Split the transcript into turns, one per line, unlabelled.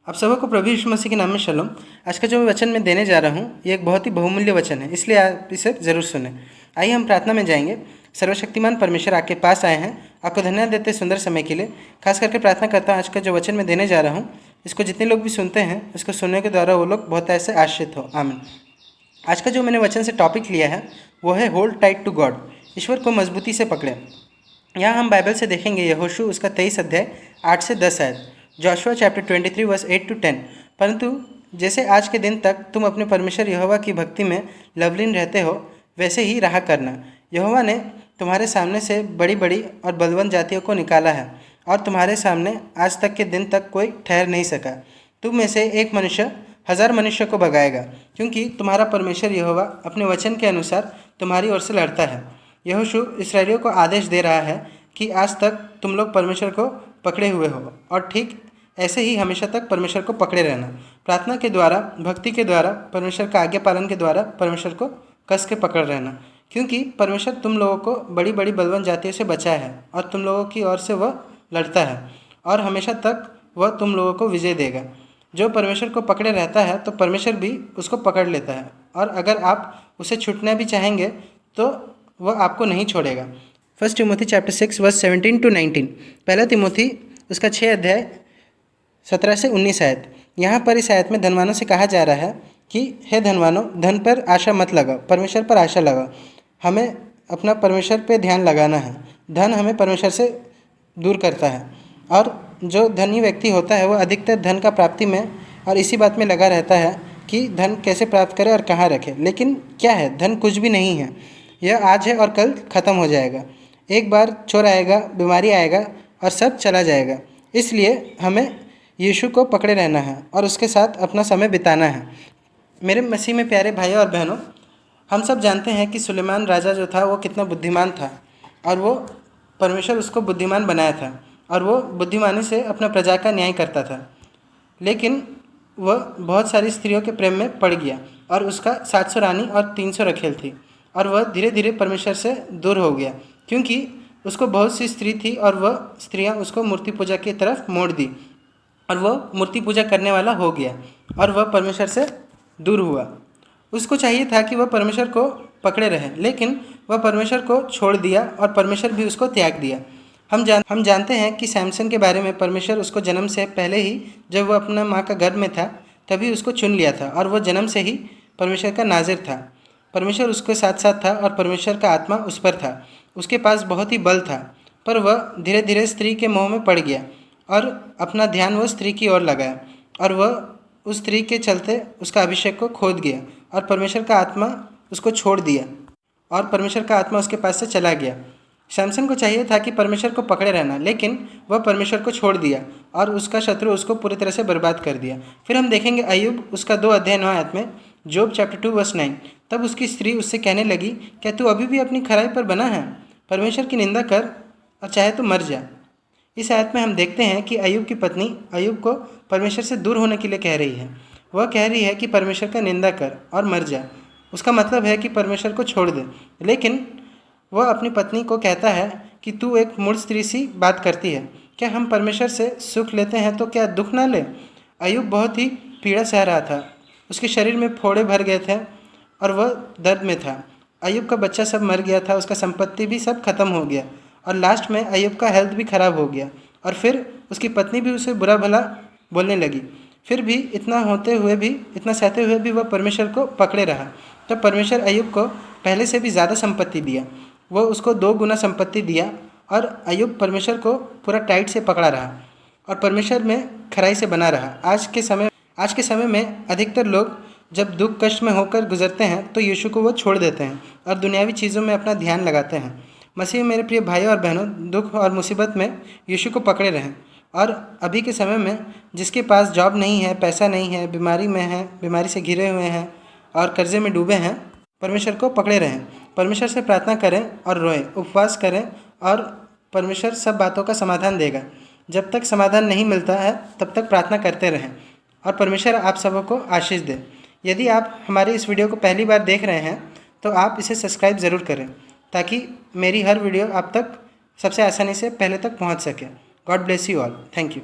आप सबको प्रभु यीशु मसीह के नाम में शलोम। आज का जो वचन मैं देने जा रहा हूँ ये एक बहुत ही बहुमूल्य वचन है, इसलिए आप इसे ज़रूर सुने। आइए हम प्रार्थना में जाएंगे। सर्वशक्तिमान परमेश्वर आपके पास आए हैं, आपको धन्यवाद देते सुंदर समय के लिए। खास करके प्रार्थना करता हूँ आज का जो वचन मैं देने जा रहा हूँ इसको जितने लोग भी सुनते हैं इसको सुनने के द्वारा वो लोग बहुत ऐसे आश्रित हो। आमीन। आज का जो मैंने वचन से टॉपिक लिया है वो है होल्ड टाइट टू गॉड। ईश्वर को मजबूती से पकड़ें। यहाँ हम बाइबल से देखेंगे यहोशू उसका 23 अध्याय 8 से 10 आयत, जोशुआ चैप्टर 23 वर्स 8 to 10। परंतु जैसे आज के दिन तक तुम अपने परमेश्वर यहोवा की भक्ति में लवलीन रहते हो वैसे ही रहा करना। यहोवा ने तुम्हारे सामने से बड़ी बड़ी और बलवंत जातियों को निकाला है और तुम्हारे सामने आज तक के दिन तक कोई ठहर नहीं सका। तुम में से एक मनुष्य 1000 मनुष्य को भगाएगा, क्योंकि तुम्हारा परमेश्वर यहोवा अपने वचन के अनुसार तुम्हारी ओर से लड़ता है। यहोशू इसराइलियों को आदेश दे रहा है कि आज तक तुम लोग परमेश्वर को पकड़े हुए हो और ठीक ऐसे ही हमेशा तक परमेश्वर को पकड़े रहना। प्रार्थना के द्वारा, भक्ति के द्वारा, परमेश्वर का आज्ञा पालन के द्वारा परमेश्वर को कस के पकड़ रहना, क्योंकि परमेश्वर तुम लोगों को बड़ी बड़ी बलवंत जातियों से बचाया है और तुम लोगों की ओर से वह लड़ता है और हमेशा तक वह तुम लोगों को विजय देगा। जो परमेश्वर को पकड़े रहता है तो परमेश्वर भी उसको पकड़ लेता है, और अगर आप उसे छूटना भी चाहेंगे तो वह आपको नहीं छोड़ेगा। 1 तिमोथी चैप्टर 6 वर्स 17 to 19। पहला तिमोथी उसका 6 अध्याय 17 से 19 आयत। यहाँ पर इस आयत में धनवानों से कहा जा रहा है कि हे धनवानों, धन पर आशा मत लगाओ, परमेश्वर पर आशा लगाओ। हमें अपना परमेश्वर पे ध्यान लगाना है। धन हमें परमेश्वर से दूर करता है, और जो धनी व्यक्ति होता है वह अधिकतर धन का प्राप्ति में और इसी बात में लगा रहता है कि धन कैसे प्राप्त करे और कहाँ रखे। लेकिन क्या है, धन कुछ भी नहीं है। यह आज है और कल ख़त्म हो जाएगा। एक बार चोर आएगा, बीमारी आएगा और सब चला जाएगा। इसलिए हमें यीशु को पकड़े रहना है और उसके साथ अपना समय बिताना है। मेरे मसीह में प्यारे भाइयों और बहनों, हम सब जानते हैं कि सुलेमान राजा जो था वो कितना बुद्धिमान था, और वो परमेश्वर उसको बुद्धिमान बनाया था और वो बुद्धिमानी से अपना प्रजा का न्याय करता था। लेकिन वह बहुत सारी स्त्रियों के प्रेम में पड़ गया और उसका 700 रानी और 300 रखेल थी, और वह धीरे धीरे परमेश्वर से दूर हो गया, क्योंकि उसको बहुत सी स्त्री थी और वह स्त्रियां उसको मूर्ति पूजा की तरफ मोड़ दी और वह मूर्ति पूजा करने वाला हो गया और वह परमेश्वर से दूर हुआ। उसको चाहिए था कि वह परमेश्वर को पकड़े रहे, लेकिन वह परमेश्वर को छोड़ दिया और परमेश्वर भी उसको त्याग दिया। हम जानते हैं कि सैमसन के बारे में परमेश्वर उसको जन्म से पहले ही, जब वह अपना माँ का गर्भ में था तभी उसको चुन लिया था, और वह जन्म से ही परमेश्वर का नाज़िर था। परमेश्वर उसके साथ साथ था और परमेश्वर का आत्मा उस पर था। उसके पास बहुत ही बल था, पर वह धीरे धीरे स्त्री के मोह में पड़ गया और अपना ध्यान वह स्त्री की ओर लगाया, और वह उस स्त्री के चलते उसका अभिषेक को खोद गया और परमेश्वर का आत्मा उसको छोड़ दिया और परमेश्वर का आत्मा उसके पास से चला गया। सैमसन को चाहिए था कि परमेश्वर को पकड़े रहना, लेकिन वह परमेश्वर को छोड़ दिया और उसका शत्रु उसको पूरी तरह से बर्बाद कर दिया। फिर हम देखेंगे अय्यूब उसका 2 अध्याय 9 आयत में, जोब चैप्टर 2 वर्स 9। तब उसकी स्त्री उससे कहने लगी, क्या तू अभी भी अपनी खराई पर बना है? परमेश्वर की निंदा कर और चाहे तो मर जा। इस आयत में हम देखते हैं कि अय्यूब की पत्नी अय्यूब को परमेश्वर से दूर होने के लिए कह रही है। वह कह रही है कि परमेश्वर का निंदा कर और मर जा। उसका मतलब है कि परमेश्वर को छोड़ दे, लेकिन वह अपनी पत्नी को कहता है कि तू एक मूढ़ स्त्री सी बात करती है। क्या हम परमेश्वर से सुख लेते हैं तो क्या दुख ना ले? अय्यूब बहुत ही पीड़ा सह रहा था। उसके शरीर में फोड़े भर गए थे और वह दर्द में था। अय्यूब का बच्चा सब मर गया था, उसका संपत्ति भी सब खत्म हो गया, और लास्ट में अय्यूब का हेल्थ भी खराब हो गया, और फिर उसकी पत्नी भी उसे बुरा भला बोलने लगी। फिर भी इतना होते हुए भी, इतना सहते हुए भी वह परमेश्वर को पकड़े रहा। तब परमेश्वर अय्यूब को पहले से भी ज़्यादा संपत्ति दिया। वह उसको 2 गुना संपत्ति दिया, और अय्यूब परमेश्वर को पूरा टाइट से पकड़ा रहा और परमेश्वर में खराई से बना रहा। आज के समय में अधिकतर लोग जब दुख कष्ट में होकर गुजरते हैं तो यीशु को वो छोड़ देते हैं और दुनियावी चीज़ों में अपना ध्यान लगाते हैं। मसीह में मेरे प्रिय भाइयों और बहनों, दुख और मुसीबत में यीशु को पकड़े रहें। और अभी के समय में जिसके पास जॉब नहीं है, पैसा नहीं है, बीमारी में है, बीमारी से घिरे हुए हैं और कर्जे में डूबे हैं, परमेश्वर को पकड़े रहें। परमेश्वर से प्रार्थना करें और रोएं, उपवास करें, और परमेश्वर सब बातों का समाधान देगा। जब तक समाधान नहीं मिलता है तब तक प्रार्थना करते रहें, और परमेश्वर आप सबको आशीष दे। यदि आप हमारे इस वीडियो को पहली बार देख रहे हैं तो आप इसे सब्सक्राइब ज़रूर करें, ताकि मेरी हर वीडियो आप तक सबसे आसानी से पहले तक पहुंच सके। God bless you all. Thank you.